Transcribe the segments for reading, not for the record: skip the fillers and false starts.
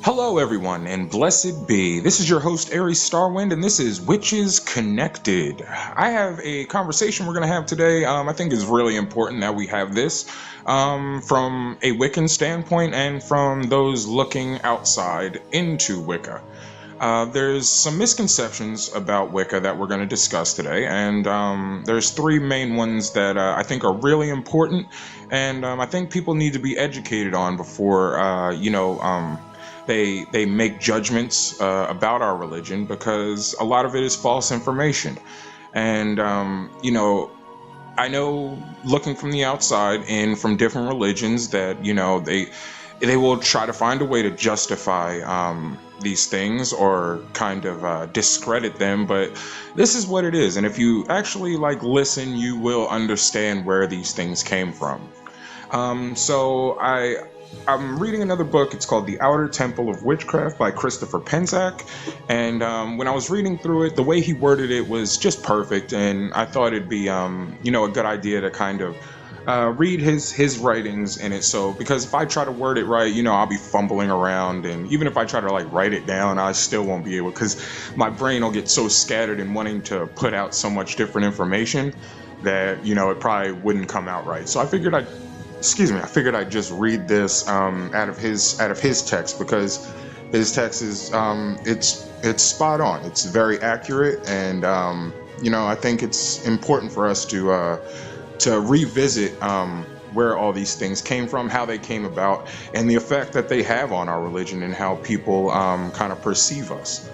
Hello, everyone, and blessed be. This is your host, Aries StarWind, and this is Witches Connected. I have a conversation we're going to have today. I think is really important that we have this from a Wiccan standpoint and from those looking outside into Wicca. There's some misconceptions about Wicca that we're going to discuss today, and there's three main ones that I think are really important, and I think people need to be educated on before, they make judgments about our religion, because a lot of it is false information. And I know, looking from the outside and from different religions, that they will try to find a way to justify these things or kind of discredit them, but this is what it is. And if you actually listen, you will understand where these things came from. I'm reading another book. It's called The Outer Temple of Witchcraft by Christopher Penczak. And when I was reading through it, the way he worded it was just perfect. And I thought it'd be, a good idea to kind of read his writings in it. So, because if I try to word it right, I'll be fumbling around. And even if I try to write it down, I still won't be able, because my brain will get so scattered in wanting to put out so much different information that, it probably wouldn't come out right. So I figured I'd just read this out of his text, because his text is it's spot on. It's very accurate, and I think it's important for us to revisit where all these things came from, how they came about, and the effect that they have on our religion and how people kind of perceive us.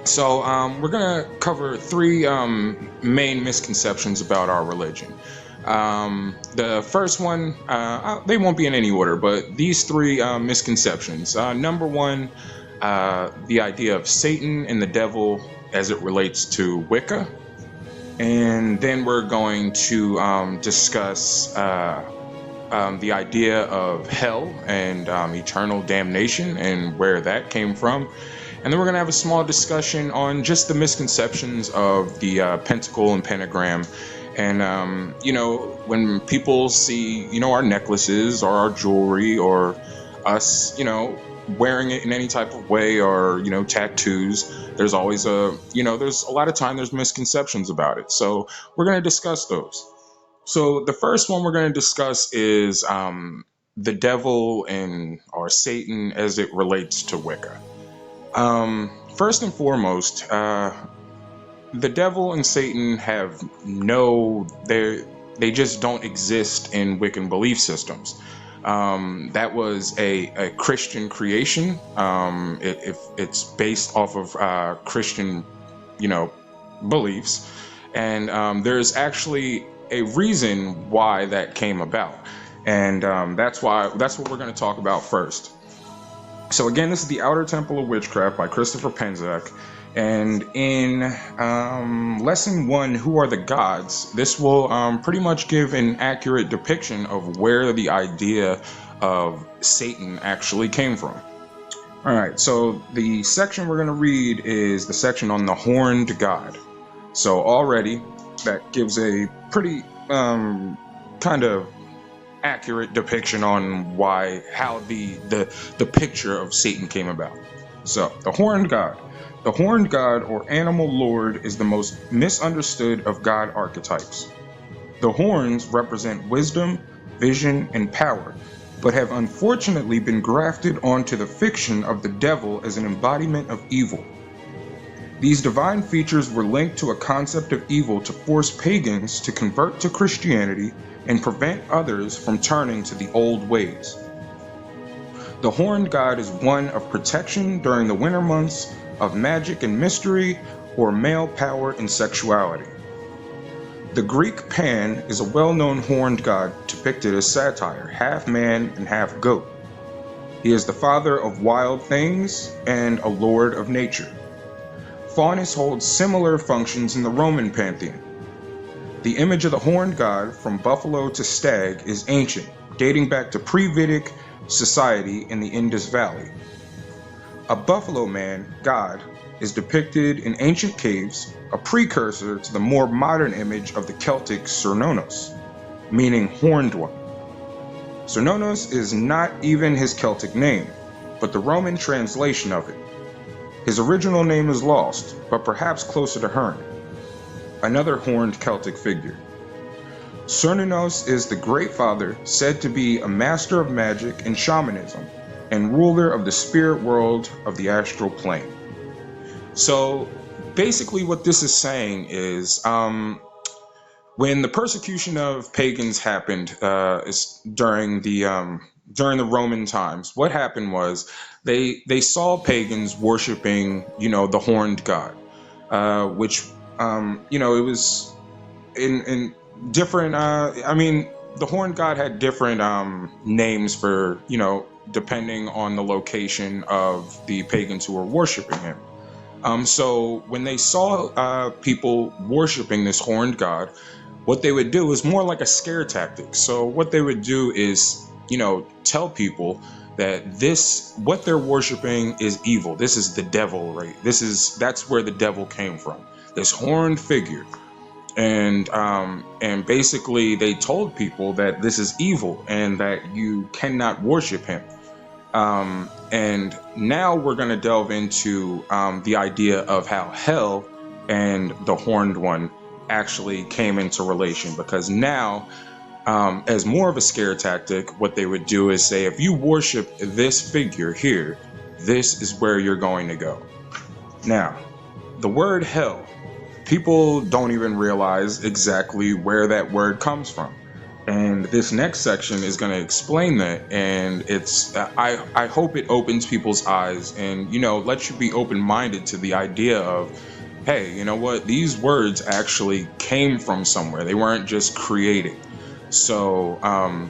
So we're gonna cover three main misconceptions about our religion. The first one, they won't be in any order, but these three misconceptions. Number one, the idea of Satan and the devil as it relates to Wicca. And then we're going to discuss the idea of hell and eternal damnation and where that came from. And then we're going to have a small discussion on just the misconceptions of the pentacle and pentagram. And, when people see, our necklaces or our jewelry or us, wearing it in any type of way, or, tattoos, there's always there's a lot of time there's misconceptions about it. So we're going to discuss those. So the first one we're going to discuss is the devil or Satan as it relates to Wicca. First and foremost, the devil and Satan have they just don't exist in Wiccan belief systems. That was a Christian creation. It's based off of Christian, beliefs, and there's actually a reason why that came about, and that's what we're going to talk about first. So again, this is The Outer Temple of Witchcraft by Christopher Penczak. And in lesson 1, Who Are the Gods? This will pretty much give an accurate depiction of where the idea of Satan actually came from. Alright, so the section we're going to read is the section on the horned god. So already, that gives a pretty kind of accurate depiction on how the picture of Satan came about. So, the horned god. The horned god, or animal lord, is the most misunderstood of god archetypes. The horns represent wisdom, vision, and power, but have unfortunately been grafted onto the fiction of the devil as an embodiment of evil. These divine features were linked to a concept of evil to force pagans to convert to Christianity and prevent others from turning to the old ways. The horned god is one of protection during the winter months, of magic and mystery, or male power and sexuality. The Greek Pan is a well-known horned god depicted as satyr, half man and half goat. He is the father of wild things and a lord of nature. Faunus holds similar functions in the Roman pantheon. The image of the horned god, from buffalo to stag, is ancient, dating back to pre-Vedic society in the Indus Valley. A buffalo man, god, is depicted in ancient caves, a precursor to the more modern image of the Celtic Cernunnos, meaning horned one. Cernunnos is not even his Celtic name. but the Roman translation of it. His original name is lost, but perhaps closer to Herne, another horned Celtic figure. Cernunnos is the Great Father, said to be a master of magic and shamanism, and ruler of the spirit world of the astral plane. So basically what this is saying is, when the persecution of pagans happened during the Roman times, what happened was they saw pagans worshiping, the horned god, which it was in different. The horned god had different names for, depending on the location of the pagans who were worshiping him. So when they saw people worshiping this horned god, what they would do is more like a scare tactic. So what they would do is, tell people that what they're worshiping is evil. This is the devil, right? That's where the devil came from, this horned figure. And basically they told people that this is evil and that you cannot worship him. And now we're going to delve into the idea of how hell and the horned one actually came into relation, because now, as more of a scare tactic, what they would do is say, if you worship this figure here, this is where you're going to go. Now, the word hell, people don't even realize exactly where that word comes from. And this next section is going to explain that, and I hope it opens people's eyes and, lets you be open-minded to the idea of, hey, you know what, these words actually came from somewhere. They weren't just created. So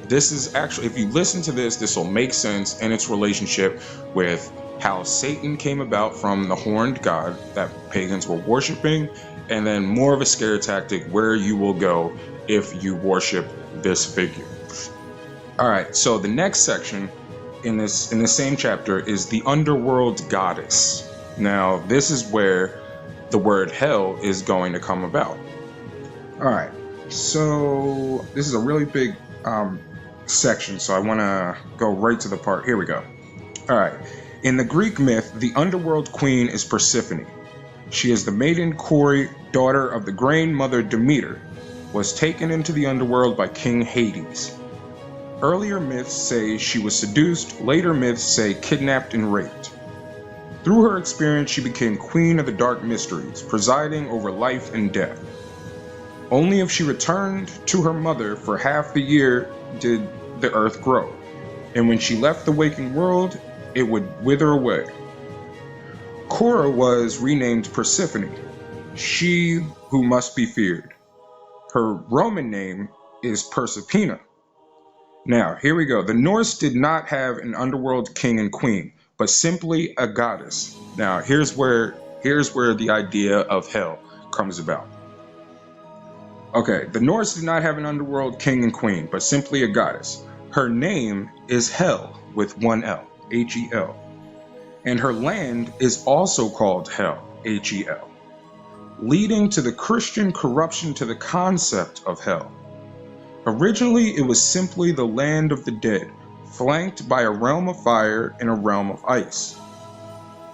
this is actually, if you listen to this will make sense in its relationship with how Satan came about from the horned god that pagans were worshiping, and then more of a scare tactic where you will go if you worship this figure. All right, so the next section in the same chapter is the underworld goddess. Now, this is where the word hell is going to come about. All right, so this is a really big section, so I want to go right to the part. Here we go. All right, in the Greek myth, the underworld queen is Persephone. She is the maiden Kori, daughter of the grain mother Demeter, was taken into the underworld by King Hades. Earlier myths say she was seduced, later myths say kidnapped and raped. Through her experience, she became queen of the dark mysteries, presiding over life and death. Only if she returned to her mother for half the year did the earth grow, and when she left the waking world, it would wither away. Cora was renamed Persephone, she who must be feared. Her Roman name is Proserpina. Now, here we go. The Norse did not have an underworld king and queen, but simply a goddess. Now, here's where the idea of hell comes about. Okay, the Norse did not have an underworld king and queen, but simply a goddess. Her name is Hel with one L, H-E-L. And her land is also called Hel, H-E-L. Leading to the Christian corruption to the concept of hell. Originally, it was simply the land of the dead, flanked by a realm of fire and a realm of ice.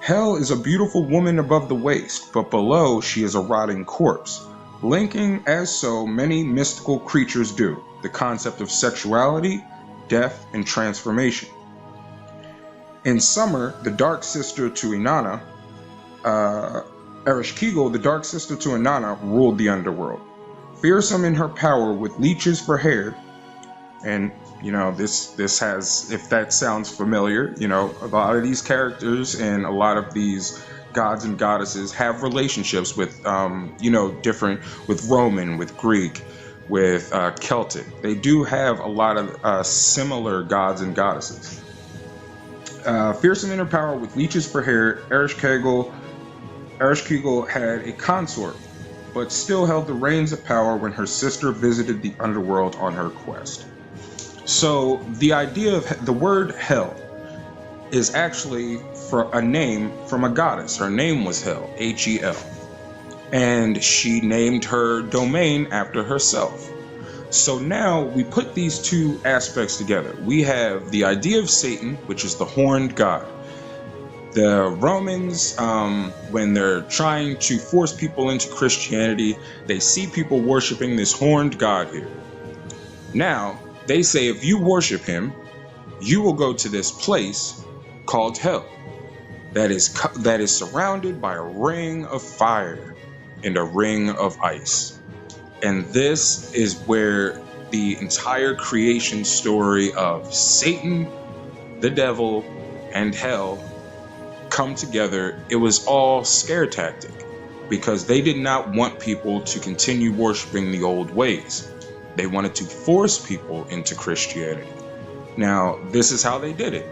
Hell is a beautiful woman above the waist, but below she is a rotting corpse, linking, as so many mystical creatures do, the concept of sexuality, death, and transformation. In summer, the dark sister to Inanna, Ereshkigal, the dark sister to Inanna, ruled the underworld. Fearsome in her power with leeches for hair, and this has, if that sounds familiar, a lot of these characters and a lot of these gods and goddesses have relationships with, different, with Roman, with Greek, with Celtic. They do have a lot of similar gods and goddesses. Fearsome in her power with leeches for hair, Ereshkigal had a consort, but still held the reins of power when her sister visited the underworld on her quest. So the idea of the word hell is actually for a name from a goddess. Her name was Hel, H-E-L, and she named her domain after herself. So now we put these two aspects together. We have the idea of Satan, which is the horned god, The Romans, when they're trying to force people into Christianity, they see people worshiping this horned god here. Now, they say if you worship him, you will go to this place called hell that is surrounded by a ring of fire and a ring of ice. And this is where the entire creation story of Satan, the devil, and hell come together. It was all scare tactic because they did not want people to continue worshiping the old ways. They wanted to force people into Christianity. Now, this is how they did it.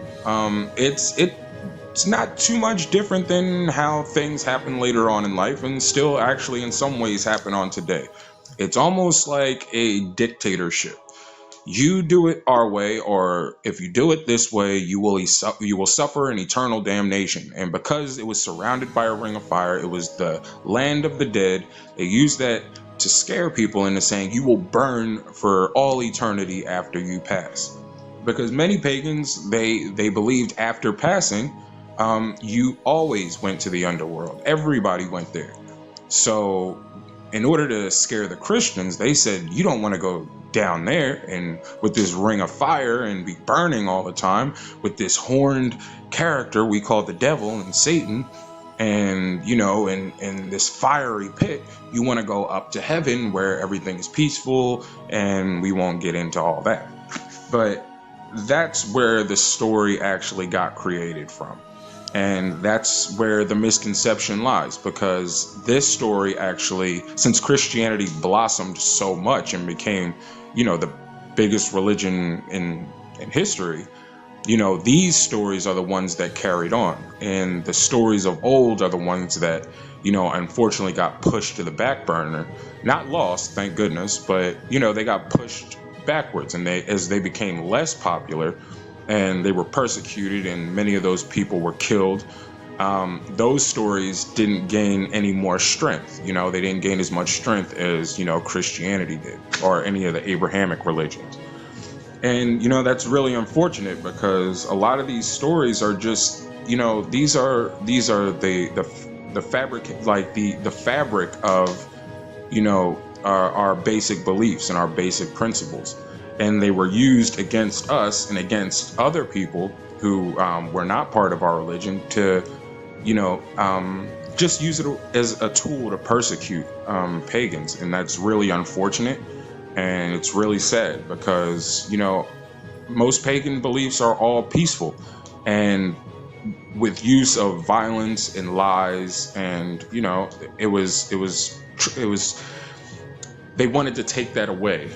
It's not too much different than how things happen later on in life, and still actually in some ways happen on today. It's almost like a dictatorship. You do it our way, or if you do it this way, you will suffer an eternal damnation. And because it was surrounded by a ring of fire, it was the land of the dead. They used that to scare people into saying you will burn for all eternity after you pass. Because many pagans, they believed after passing, you always went to the underworld. Everybody went there. So in order to scare the Christians, they said, you don't want to go down there and with this ring of fire and be burning all the time with this horned character we call the devil and Satan, and in this fiery pit. You want to go up to heaven where everything is peaceful, and we won't get into all that. But that's where the story actually got created from. And that's where the misconception lies, because this story actually, since Christianity blossomed so much and became, the biggest religion in history, these stories are the ones that carried on. And the stories of old are the ones that, unfortunately got pushed to the back burner. Not lost, thank goodness, but, they got pushed backwards. And as they became less popular, and they were persecuted, and many of those people were killed, those stories didn't gain any more strength. They didn't gain as much strength as, Christianity did, or any of the Abrahamic religions. And, that's really unfortunate, because a lot of these stories are just, these are the fabric, like the fabric of, our basic beliefs and our basic principles. And they were used against us and against other people who were not part of our religion to, just use it as a tool to persecute pagans. And that's really unfortunate. And it's really sad because, most pagan beliefs are all peaceful and with use of violence and lies. And, it was they wanted to take that away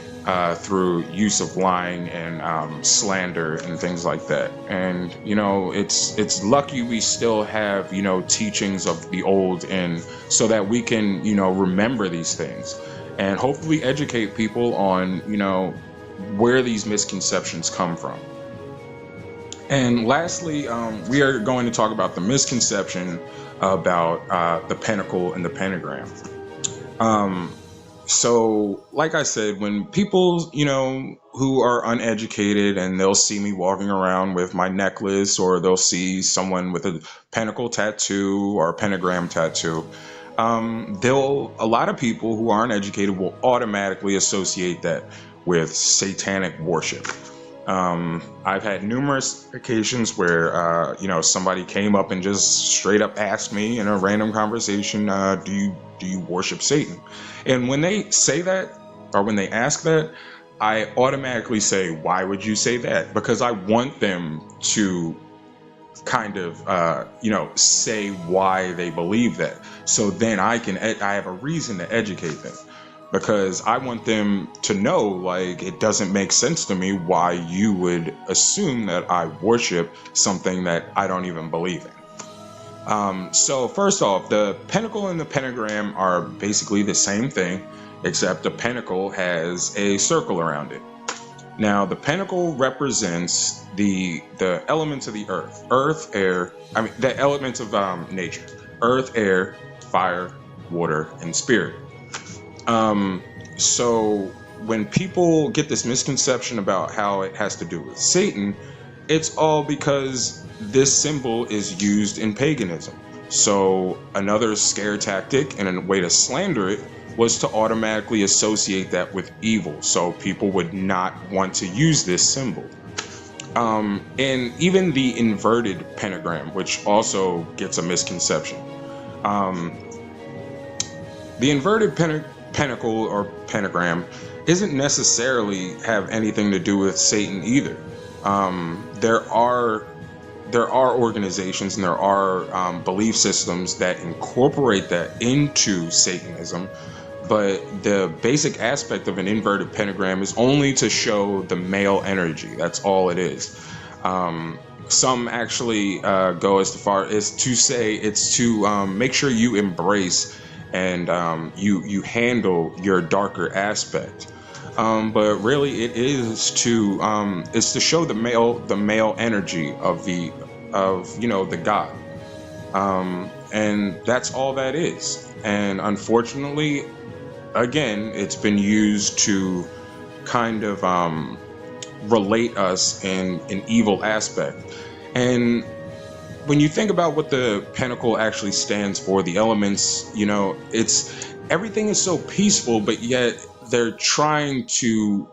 through use of lying and slander and things like that. And it's lucky we still have teachings of the old, and so that we can remember these things and hopefully educate people on where these misconceptions come from. And lastly, we are going to talk about the misconception about the pentacle and the pentagram. So, like I said, when people, who are uneducated, and they'll see me walking around with my necklace, or they'll see someone with a pentacle tattoo or a pentagram tattoo, a lot of people who aren't educated will automatically associate that with satanic worship. I've had numerous occasions where, somebody came up and just straight up asked me in a random conversation, do you worship Satan? And when they say that, or when they ask that, I automatically say, why would you say that? Because I want them to kind of, say why they believe that. So then I have a reason to educate them. Because I want them to know, like, it doesn't make sense to me why you would assume that I worship something that I don't even believe in. So first off, the pentacle and the pentagram are basically the same thing, except the pentacle has a circle around it. Now, the pentacle represents the elements of the earth, air, the elements of nature, earth, air, fire, water, and spirit. So when people get this misconception about how it has to do with Satan, it's all because this symbol is used in paganism. So another scare tactic and a way to slander it was to automatically associate that with evil. So people would not want to use this symbol. And even the inverted pentagram, which also gets a misconception. The inverted pentacle or pentagram isn't necessarily have anything to do with Satan either. There are organizations and there are belief systems that incorporate that into Satanism, but the basic aspect of an inverted pentagram is only to show the male energy. That's all it is. Some actually go as far as to say it's to make sure you embrace and you handle your darker aspect. But really, it is to show the male energy of the god, and that's all that is. And unfortunately, again, it's been used to kind of relate us in an evil aspect. And when you think about what the pentacle actually stands for, the elements, it's everything is so peaceful, but yet they're trying to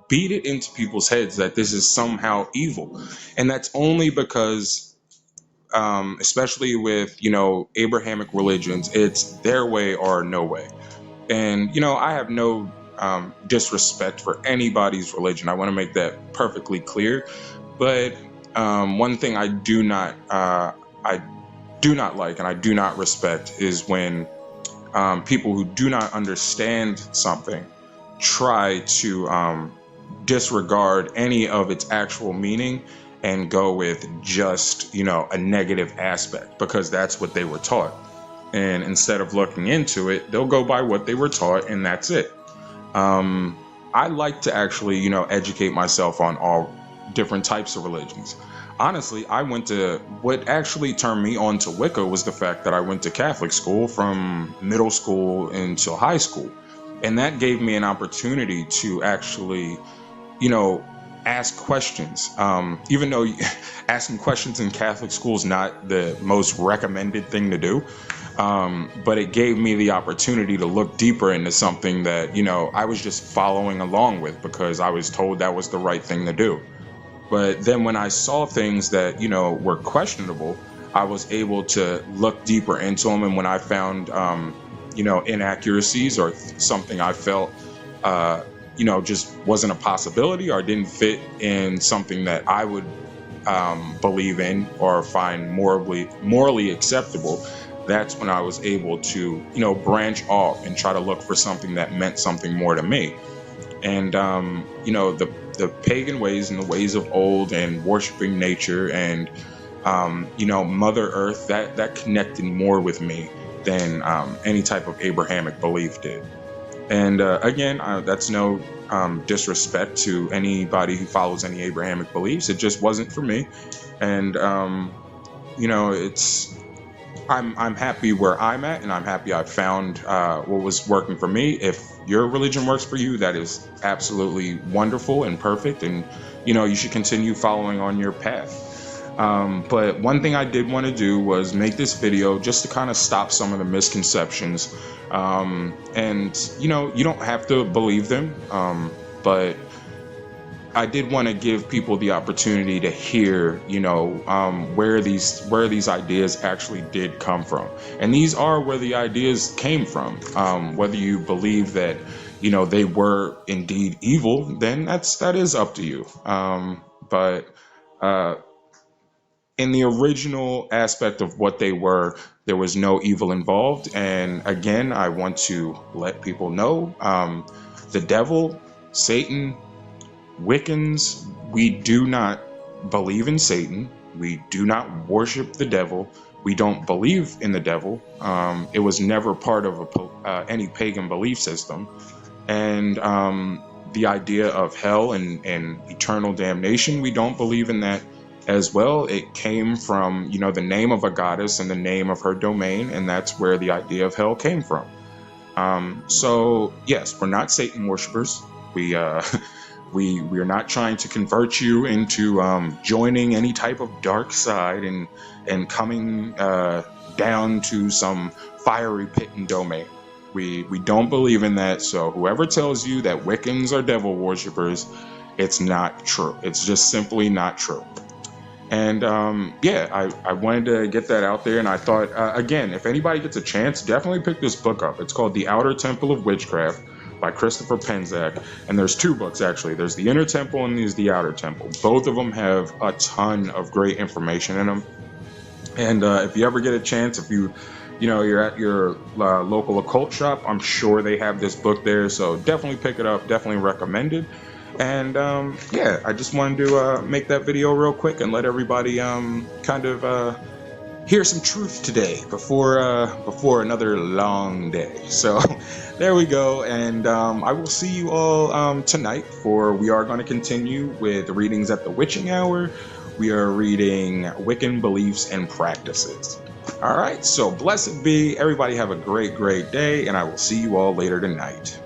beat it into people's heads that this is somehow evil. And that's only because, especially with, Abrahamic religions, it's their way or no way. And, I have no disrespect for anybody's religion. I want to make that perfectly clear. But one thing I do not like and I do not respect is when people who do not understand something try to disregard any of its actual meaning and go with just, a negative aspect because that's what they were taught. And instead of looking into it, they'll go by what they were taught, and that's it. I like to actually, educate myself on all different types of religions. Honestly, what actually turned me on to Wicca was the fact that I went to Catholic school from middle school until high school. And that gave me an opportunity to actually, ask questions. Even though asking questions in Catholic school is not the most recommended thing to do. But it gave me the opportunity to look deeper into something that, I was just following along with because I was told that was the right thing to do. But then when I saw things that, were questionable, I was able to look deeper into them. And when I found, inaccuracies or something I felt, just wasn't a possibility or didn't fit in something that I would believe in or find morally acceptable, that's when I was able to, branch off and try to look for something that meant something more to me. And, the pagan ways and the ways of old and worshiping nature and, Mother Earth, that connected more with me than any type of Abrahamic belief did. And again, that's no disrespect to anybody who follows any Abrahamic beliefs. It just wasn't for me. And, I'm happy where I'm at, and I'm happy I found what was working for me. If your religion works for you, that is absolutely wonderful and perfect, and you should continue following on your path. But one thing I did want to do was make this video just to kind of stop some of the misconceptions. And you don't have to believe them, but I did want to give people the opportunity to hear, where these ideas actually did come from. And these are where the ideas came from. Whether you believe that, they were indeed evil, then that is up to you. But in the original aspect of what they were, there was no evil involved. And again, I want to let people know, the devil, Satan, Wiccans, we do not believe in Satan. We do not worship the devil. We don't believe in the devil. It was never part of any pagan belief system. And the idea of hell and eternal damnation, we don't believe in that as well. It came from, the name of a goddess and the name of her domain, and that's where the idea of hell came from. So yes, we're not Satan worshipers. We're not trying to convert you into joining any type of dark side and coming down to some fiery pit and domain. We don't believe in that. So whoever tells you that Wiccans are devil worshippers, it's not true. It's just simply not true. And yeah, I wanted to get that out there. And I thought, again, if anybody gets a chance, definitely pick this book up. It's called The Outer Temple of Witchcraft by Christopher Penczak. And there's two books, actually. There's The Inner Temple and there's The Outer Temple. Both of them have a ton of great information in them. And if you ever get a chance, if you're at your local occult shop, I'm sure they have this book there. So definitely pick it up. Definitely recommend it. And yeah, I just wanted to make that video real quick and let everybody kind of hear some truth today before another long day. So there we go. And I will see you all tonight, for we are going to continue with readings at the witching hour. We are reading Wiccan Beliefs and Practices. All right, so blessed be. Everybody have a great, great day, and I will see you all later tonight.